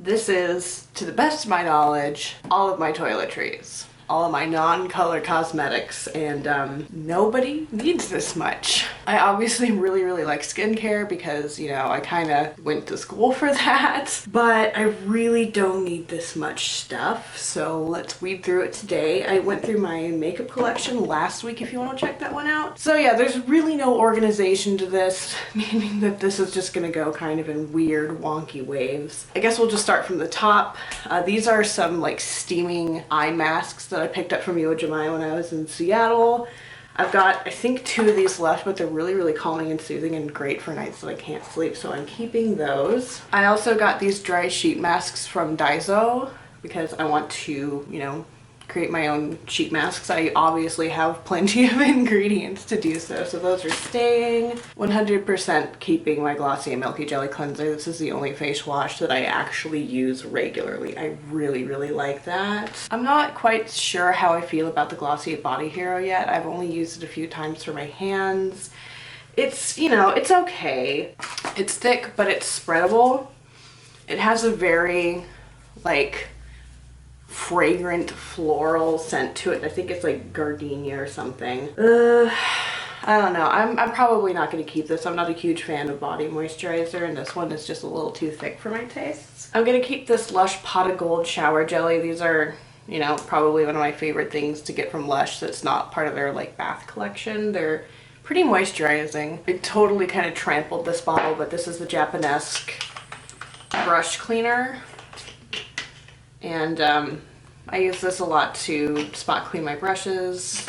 This is, to the best of my knowledge, all of my toiletries. All of my non-color cosmetics, and nobody needs this much. I obviously really like skincare because, you know, I kind of went to school for that, but I really don't need this much stuff, so let's weed through it today. I went through my makeup collection last week if you want to check that one out. So yeah, there's really no organization to this, meaning that this is just gonna go kind of in weird wonky waves. I guess we'll just start from the top. These are some like steaming eye masks that I picked up from Jemai when I was in Seattle. I've got, I think, 2 of these left, but they're really calming and soothing and great for nights that I can't sleep, so I'm keeping those. I also got these dry sheet masks from Daiso because I want to, you know, create my own sheet masks. I obviously have plenty of ingredients to do so, so those are staying. 100% keeping my Glossier Milky Jelly Cleanser. This is the only face wash that I actually use regularly. I really like that. I'm not quite sure how I feel about the Glossier Body Hero yet. I've only used it a few times for my hands. It's, you know, it's okay. It's thick, but it's spreadable. It has a very, like, fragrant floral scent to it. I think it's like gardenia or something. I don't know. I'm probably not going to keep this. I'm not a huge fan of body moisturizer, and this one is just a little too thick for my tastes. I'm going to keep this Lush Pot of Gold shower jelly. These are, you know, probably one of my favorite things to get from Lush that's not part of their like bath collection. They're pretty moisturizing. I totally kind of trampled this bottle, but this is the Japanesque brush cleaner. And I use this a lot to spot clean my brushes,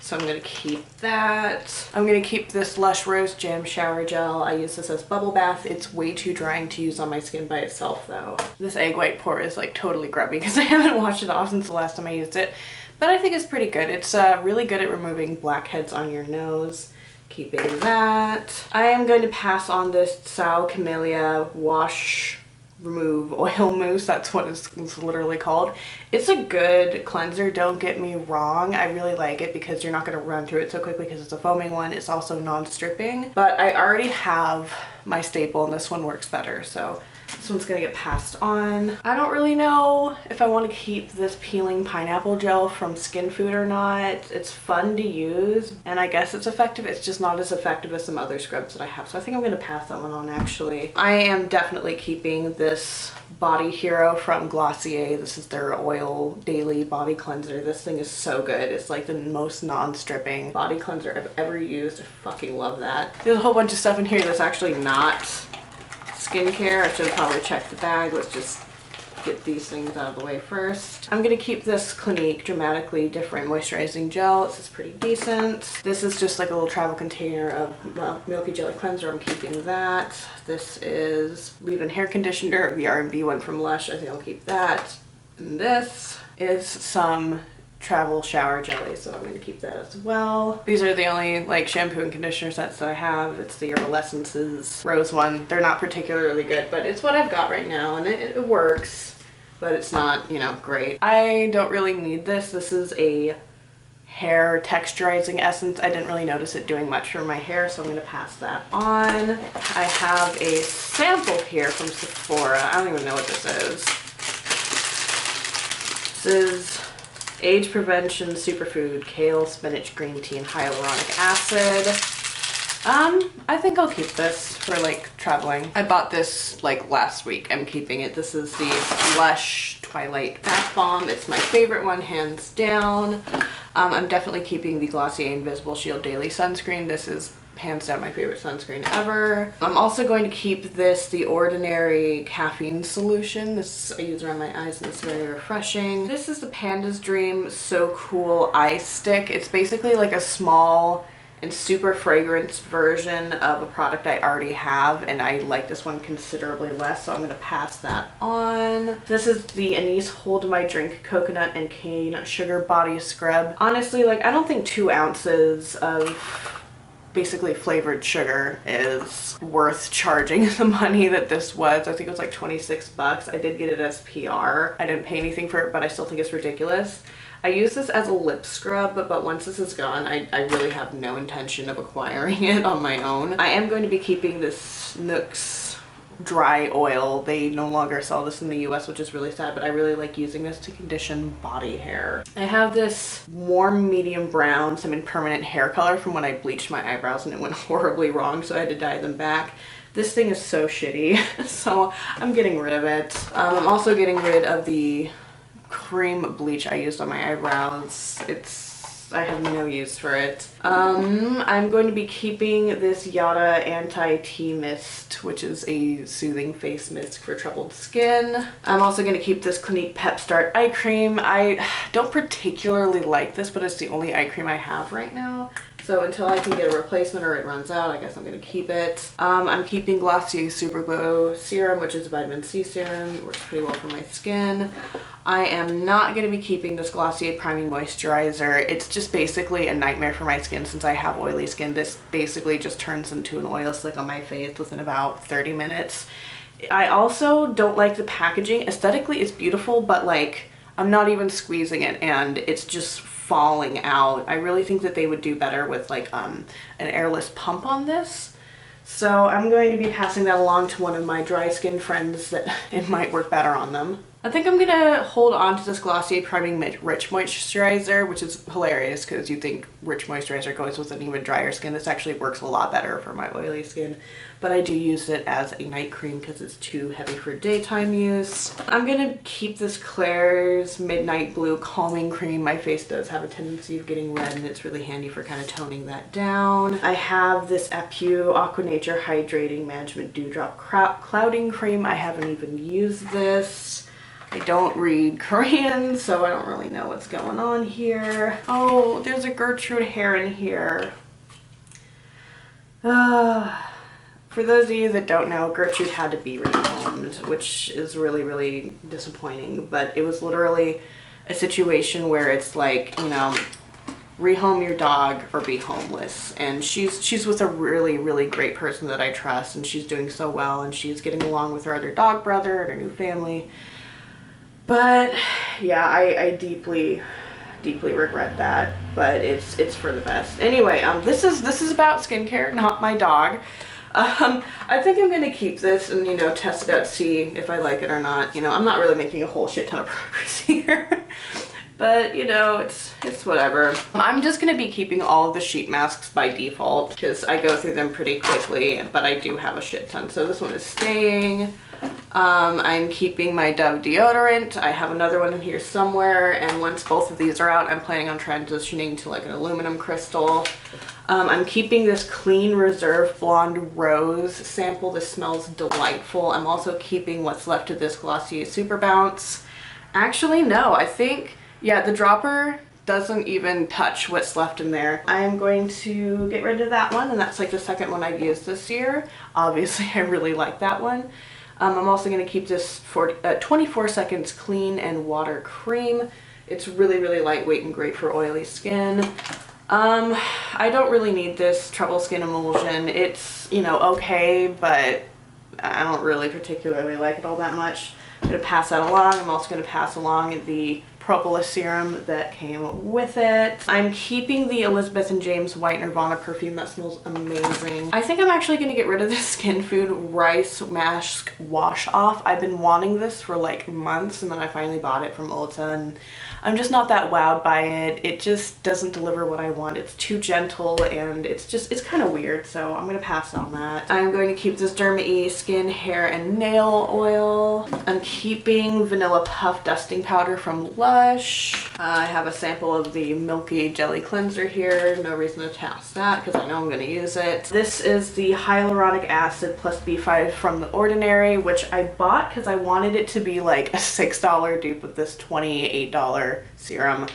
so I'm going to keep that. I'm going to keep this Lush Rose Jam Shower Gel. I use this as bubble bath. It's way too drying to use on my skin by itself though. This egg white pour is like totally grubby because I haven't washed it off since the last time I used it, but I think it's pretty good. It's really good at removing blackheads on your nose. Keeping that. I am going to pass on this Sal Camellia Wash Remove Oil Mousse. That's what it's literally called. It's a good cleanser, don't get me wrong. I really like it because you're not going to run through it so quickly because it's a foaming one. It's also non-stripping, but I already have my staple and this one works better, so this one's gonna get passed on. I don't really know if I want to keep this peeling pineapple gel from Skin Food or not. It's fun to use and I guess it's effective. It's just not as effective as some other scrubs that I have, so I think I'm gonna pass that one on actually. I am definitely keeping this Body Hero from Glossier. This is their oil daily body cleanser. This thing is so good. It's like the most non-stripping body cleanser I've ever used. I fucking love that. There's a whole bunch of stuff in here that's actually not skincare. I should have probably checked the bag. Let's just get these things out of the way first. I'm gonna keep this Clinique Dramatically Different Moisturizing Gel. This is pretty decent. This is just like a little travel container of Milky Jelly Cleanser. I'm keeping that. This is Leave-In Hair Conditioner, the R&B one from Lush. I think I'll keep that. And this is some travel shower jelly, so I'm going to keep that as well. These are the only like shampoo and conditioner sets that I have. It's the Herbal Essences Rose one. They're not particularly good, but it's what I've got right now, and it works, but it's not, you know, great. I don't really need this. This is a hair texturizing essence. I didn't really notice it doing much for my hair, so I'm going to pass that on. I have a sample here from Sephora. I don't even know what this is. This is Age Prevention Superfood Kale Spinach Green Tea and Hyaluronic Acid. I think I'll keep this for like traveling. I bought this like last week. I'm keeping it. This is the Lush Twilight Bath Bomb. It's my favorite one, hands down. I'm definitely keeping the Glossier Invisible Shield Daily Sunscreen. This is hands down my favorite sunscreen ever. I'm also going to keep this The Ordinary Caffeine Solution. This I use around my eyes and it's very refreshing. This is the Panda's Dream So Cool Eye Stick. It's basically like a small and super fragrance version of a product I already have, and I like this one considerably less, so I'm going to pass that on. This is the Anise Hold My Drink Coconut and Cane Sugar Body Scrub. Honestly, like, I don't think 2 ounces of basically flavored sugar is worth charging the money that this was. I think it was like 26 bucks. I did get it as PR. I didn't pay anything for it, but I still think it's ridiculous. I use this as a lip scrub, but once this is gone, I really have no intention of acquiring it on my own. I am going to be keeping this Nooks dry oil. They no longer sell this in the US, which is really sad, but I really like using this to condition body hair. I have this warm medium brown semi-permanent hair color from when I bleached my eyebrows and it went horribly wrong, so I had to dye them back. This thing is so shitty, so I'm getting rid of it. I'm also getting rid of the cream bleach I used on my eyebrows. I have no use for it. I'm going to be keeping this Yada Anti-Tea Mist, which is a soothing face mist for troubled skin. I'm also going to keep this Clinique Pep Start Eye Cream. I don't particularly like this, but it's the only eye cream I have right now. So until I can get a replacement or it runs out, I guess I'm going to keep it. I'm keeping Glossier Super Glow Serum, which is a vitamin C serum. It works pretty well for my skin. I am not going to be keeping this Glossier Priming Moisturizer. It's just basically a nightmare for my skin since I have oily skin. This basically just turns into an oil slick on my face within about 30 minutes. I also don't like the packaging. Aesthetically, it's beautiful, but like I'm not even squeezing it and it's just falling out. I really think that they would do better with like an airless pump on this. So I'm going to be passing that along to one of my dry skin friends that it might work better on them. I think I'm gonna hold on to this Glossier Priming Rich Moisturizer, which is hilarious because you think rich moisturizer goes with an even drier skin. This actually works a lot better for my oily skin, but I do use it as a night cream because it's too heavy for daytime use. I'm gonna keep this Klairs Midnight Blue Calming Cream. My face does have a tendency of getting red and it's really handy for kind of toning that down. I have this Apu Aqua Nature Hydrating Management Dewdrop Clouding Cream. I haven't even used this. I don't read Korean, so I don't really know what's going on here. Oh, there's a Gertrude hair in here. For those of you that don't know, Gertrude had to be rehomed, which is really, really disappointing. But it was literally a situation where it's like, you know, rehome your dog or be homeless. And she's with a really, really great person that I trust, and she's doing so well, and she's getting along with her other dog brother and her new family. But yeah, I deeply, deeply regret that, but it's for the best. Anyway, this is about skincare, not my dog. I think I'm gonna keep this and, you know, test it out, see if I like it or not. You know, I'm not really making a whole shit ton of progress here. But, you know, it's whatever. I'm just going to be keeping all of the sheet masks by default because I go through them pretty quickly, but I do have a shit ton. So this one is staying. I'm keeping my Dove deodorant. I have another one in here somewhere, and once both of these are out, I'm planning on transitioning to like an aluminum crystal. I'm keeping this Clean Reserve Blonde Rose sample. This smells delightful. I'm also keeping what's left of this Glossier Super Bounce. Actually, no, I think... yeah, the dropper doesn't even touch what's left in there. I'm going to get rid of that one, and that's like the second one I've used this year. Obviously, I really like that one. I'm also going to keep this for 24 Seconds Clean and Water Cream. It's really, really lightweight and great for oily skin. I don't really need this Trouble Skin Emulsion. It's, you know, okay, but I don't really particularly like it all that much. I'm going to pass that along. I'm also going to pass along the Propolis serum that came with it. I'm keeping the Elizabeth and James White Nirvana perfume. That smells amazing. I think I'm actually going to get rid of this Skin Food Rice Mask Wash Off. I've been wanting this for like months, and then I finally bought it from Ulta, and I'm just not that wowed by it. It just doesn't deliver what I want. It's too gentle, and it's kind of weird, so I'm going to pass on that. I'm going to keep this Derma E Skin, Hair, and Nail Oil. I'm keeping Vanilla Puff Dusting Powder from Lush. I have a sample of the Milky Jelly Cleanser here. No reason to pass that because I know I'm going to use it. This is the Hyaluronic Acid plus B5 from The Ordinary, which I bought because I wanted it to be like a $6 dupe with this $28 serum,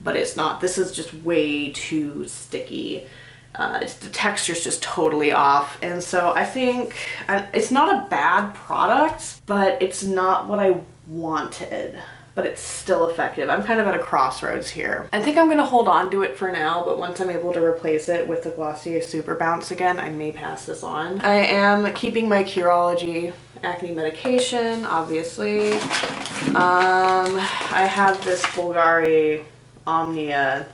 but it's not. This is just way too sticky. The texture's just totally off, and so I think it's not a bad product, but it's not what I wanted. But it's still effective. I'm kind of at a crossroads here. I think I'm gonna hold on to it for now, but once I'm able to replace it with the Glossier Super Bounce again, I may pass this on. I am keeping my Curology acne medication, obviously. I have this Bulgari Omnia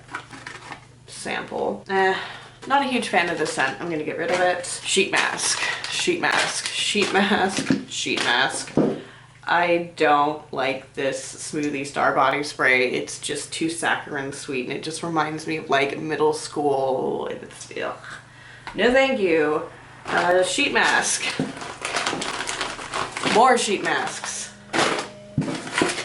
sample. Not a huge fan of the scent. I'm gonna get rid of it. Sheet mask. sheet mask, sheet mask, sheet mask. I don't like this Smoothie Star body spray. It's just too saccharine sweet and it just reminds me of like middle school. It's, ugh. No thank you. Sheet mask. More sheet masks.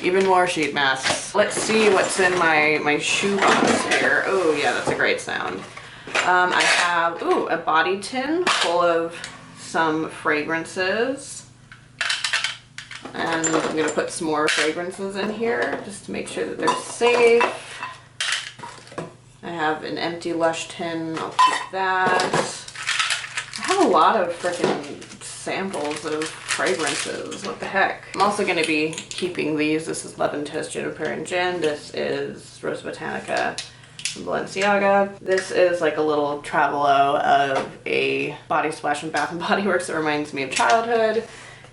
Even more sheet masks. Let's see what's in my shoe box here. Oh yeah, that's a great sound. I have, ooh, a body tin full of some fragrances. And I'm gonna put some more fragrances in here just to make sure that they're safe. I have an empty Lush tin, I'll keep that. I have a lot of freaking samples of fragrances, what the heck. I'm also gonna be keeping these. This is Love and Toast Juniper and Gin. This is Rosa Botanica from Balenciaga. This is like a little travelo of a body splash from Bath & Body Works that reminds me of childhood.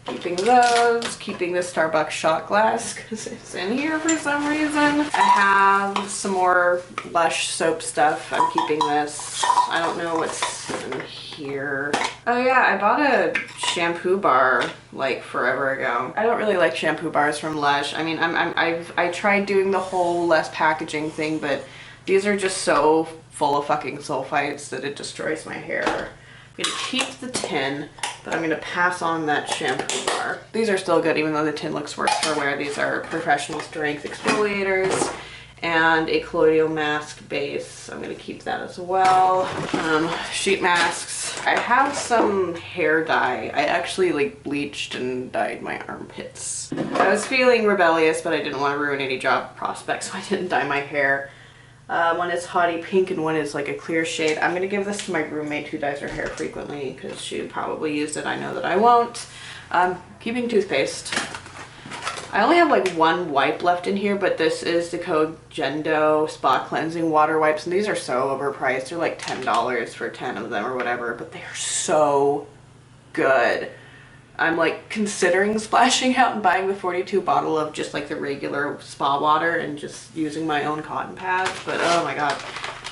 Keeping those, keeping this Starbucks shot glass because it's in here for some reason. I have some more Lush soap stuff. I'm keeping this. I don't know what's in here. Oh yeah, I bought a shampoo bar like forever ago. I don't really like shampoo bars from Lush. I mean, I tried doing the whole less packaging thing, but these are just so full of fucking sulfites that it destroys my hair. I'm gonna keep the tin, but I'm gonna pass on that shampoo bar. These are still good even though the tin looks worse for wear. These are professional strength exfoliators and a colloidal mask base. I'm gonna keep that as well. Sheet masks. I have some hair dye. I actually like bleached and dyed my armpits. I was feeling rebellious, but I didn't want to ruin any job prospects, so I didn't dye my hair. One is haughty pink and one is like a clear shade. I'm gonna give this to my roommate who dyes her hair frequently because she probably used it. I know that I won't. Keeping toothpaste. I only have like one wipe left in here, but this is the code Gendo Spa Cleansing Water Wipes, and these are so overpriced. They're like $10 for 10 of them or whatever, but they are so good. I'm like considering splashing out and buying the 42 bottle of just like the regular spa water and just using my own cotton pads, but oh my god.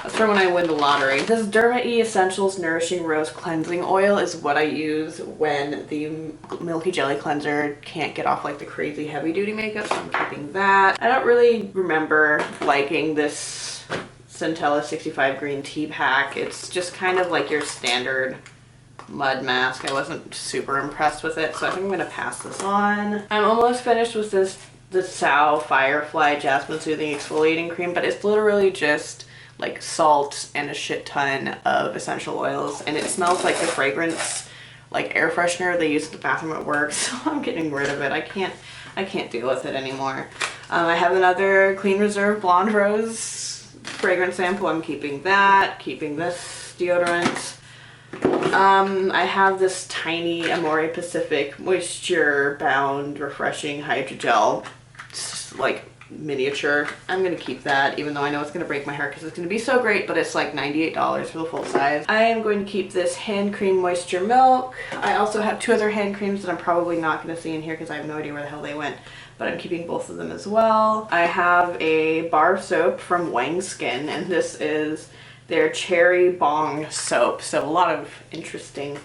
That's for when I win the lottery. This Derma E Essentials Nourishing Rose Cleansing Oil is what I use when the Milky Jelly Cleanser can't get off like the crazy heavy duty makeup, so I'm keeping that. I don't really remember liking this Centella 65 green tea pack. It's just kind of like your standard mud mask. I wasn't super impressed with it, so I think I'm gonna pass this on. I'm almost finished with the Sao Firefly Jasmine Soothing Exfoliating Cream, but it's literally just like salt and a shit ton of essential oils, and it smells like the fragrance like air freshener they use at the bathroom at work, so I'm getting rid of it. I can't deal with it anymore. I have another Clean Reserve Blonde Rose fragrance sample. I'm keeping that. Keeping this deodorant. I have this tiny Amore Pacific Moisture Bound Refreshing Hydrogel. It's like miniature. I'm gonna keep that even though I know it's gonna break my hair because it's gonna be so great, but it's like $98 for the full size. I am going to keep this hand cream Moisture Milk. I also have two other hand creams that I'm probably not gonna see in here because I have no idea where the hell they went, but I'm keeping both of them as well. I have a bar of soap from Wang Skin, and this is their Cherry Bong soap. So a lot of interesting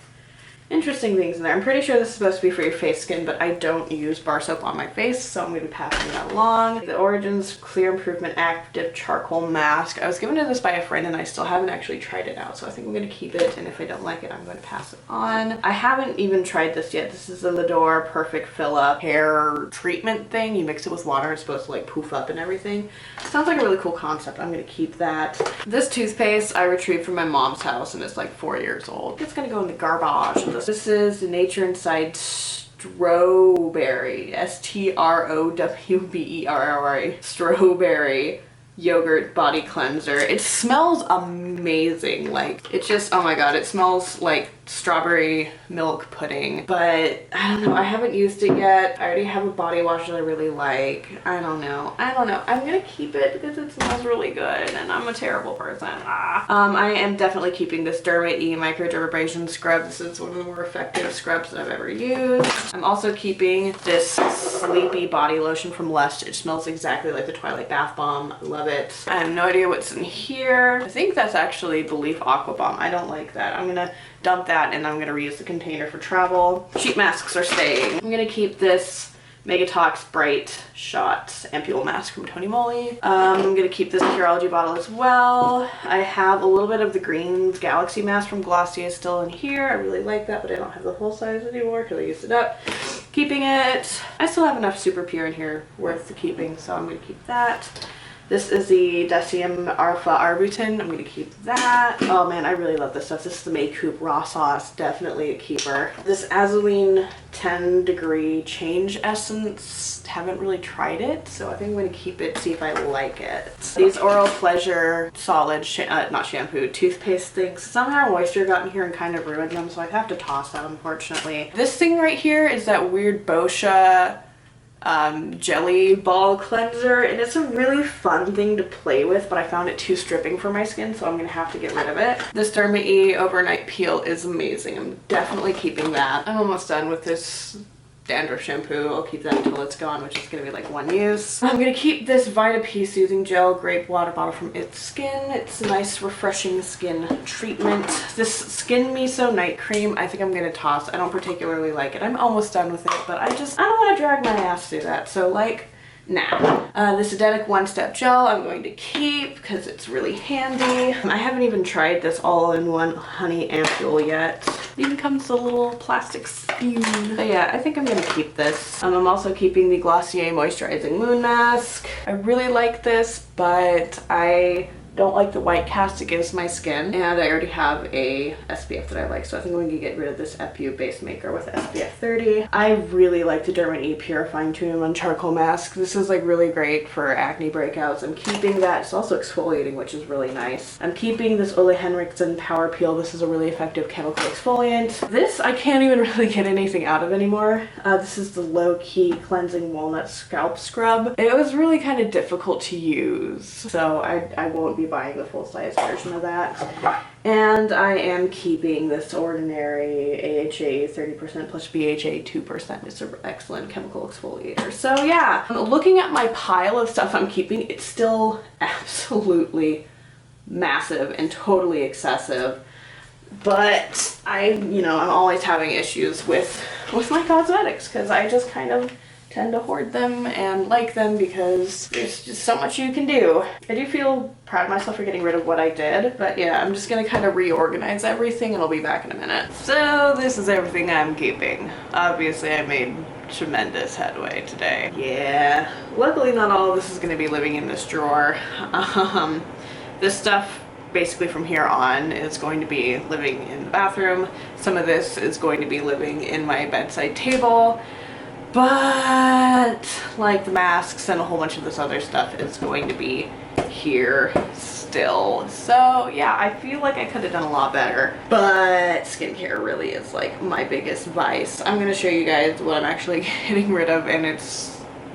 things in there. I'm pretty sure this is supposed to be for your face skin, but I don't use bar soap on my face, so I'm going to be passing that along. The Origins Clear Improvement Active Charcoal Mask. I was given this by a friend and I still haven't actually tried it out, so I think I'm going to keep it, and if I don't like it, I'm going to pass it on. I haven't even tried this yet. This is the Lador Perfect Fill Up hair treatment thing. You mix it with water, it's supposed to like poof up and everything. Sounds like a really cool concept. I'm going to keep that. This toothpaste I retrieved from my mom's house and it's like 4 years old. It's going to go in the garbage. This is the Nature Inside Strawberry, S-T-R-O-W-B-E-R-R-Y, Strawberry Yogurt Body Cleanser. It smells amazing. Like, it just, oh my god, it smells like strawberry milk pudding, but I don't know, I haven't used it yet. I already have a body wash that I really like. I don't know. I'm gonna keep it because it smells really good and I'm a terrible person. I am definitely keeping this Derma E Microdermabrasion Scrub. This is one of the more effective scrubs that I've ever used. I'm also keeping this Sleepy Body Lotion from Lush. It smells exactly like the Twilight Bath Bomb. I love it. I have no idea what's in here. I think that's actually Belief Aqua Bomb. I don't like that. I'm gonna dump that, and I'm gonna reuse the container for travel. Sheet masks are staying. I'm gonna keep this Megatox Bright Shot Ampule Mask from Tony Moly. I'm gonna keep this Curology bottle as well. I have a little bit of the Greens Galaxy Mask from Glossier still in here. I really like that, but I don't have the full size anymore because I used it up. Keeping it. I still have enough Super Pure in here worth the keeping, so I'm gonna keep that. This is the Deciem Alpha Arbutin. I'm gonna keep that. Oh man, I really love this stuff. This is the Makeup Raw Sauce, definitely a keeper. This Azuline 10 Degree Change Essence, haven't really tried it, so I think I'm gonna keep it, see if I like it. These Oral Pleasure solid, not shampoo, toothpaste things. Somehow moisture got in here and kind of ruined them, so I have to toss them, unfortunately. This thing right here is that weird Boscia jelly ball cleanser, and it's a really fun thing to play with, but I found it too stripping for my skin, so I'm gonna have to get rid of it. This Derma E overnight peel is amazing. I'm definitely keeping that. I'm almost done with this dandruff shampoo. I'll keep that until it's gone, which is gonna be like one use. I'm gonna keep this Vita P Soothing Gel Grape Water Bottle from It's Skin. It's a nice refreshing skin treatment. This Skin Miso Night Cream, I think I'm gonna toss. I don't particularly like it. I'm almost done with it, but I don't want to drag my ass through that, so like, nah. This Adenic One Step Gel I'm going to keep because it's really handy. I haven't even tried this all-in-one honey ampule yet. It even comes with a little plastic spoon. But yeah, I think I'm gonna keep this. I'm also keeping the Glossier Moisturizing Moon Mask. I really like this, but I don't like the white cast it gives my skin, and I already have a SPF that I like, so I think I'm going to get rid of this FU base maker with SPF 30. I really like the Derma E Purifying 2-in-1 Charcoal Mask. This is like really great for acne breakouts. I'm keeping that. It's also exfoliating, which is really nice. I'm keeping this Ole Henriksen Power Peel. This is a really effective chemical exfoliant. This I can't even really get anything out of anymore. This is the Low Key Cleansing Walnut Scalp Scrub. It was really kind of difficult to use, so I won't be buying the full-size version of that. And I am keeping this Ordinary AHA 30% plus BHA 2%. It's an excellent chemical exfoliator. So yeah, looking at my pile of stuff I'm keeping, it's still absolutely massive and totally excessive. But I'm always having issues with my cosmetics because I just kind of tend to hoard them and like them because there's just so much you can do. I do feel proud of myself for getting rid of what I did, but yeah, I'm just gonna kind of reorganize everything and I'll be back in a minute. So this is everything I'm keeping. Obviously I made tremendous headway today. Yeah, luckily not all of this is gonna be living in this drawer. This stuff basically from here on is going to be living in the bathroom. Some of this is going to be living in my bedside table. But like the masks and a whole bunch of this other stuff is going to be here still. So yeah, I feel like I could have done a lot better, but skincare really is like my biggest vice. I'm gonna show you guys what I'm actually getting rid of, and it's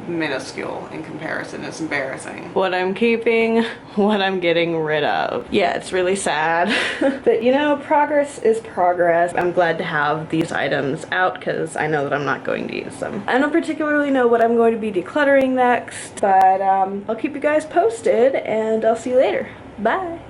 minuscule in comparison. It's embarrassing. What I'm keeping, what I'm getting rid of. Yeah, it's really sad. But progress is progress. I'm glad to have these items out because I know that I'm not going to use them. I don't particularly know what I'm going to be decluttering next, but I'll keep you guys posted and I'll see you later. Bye.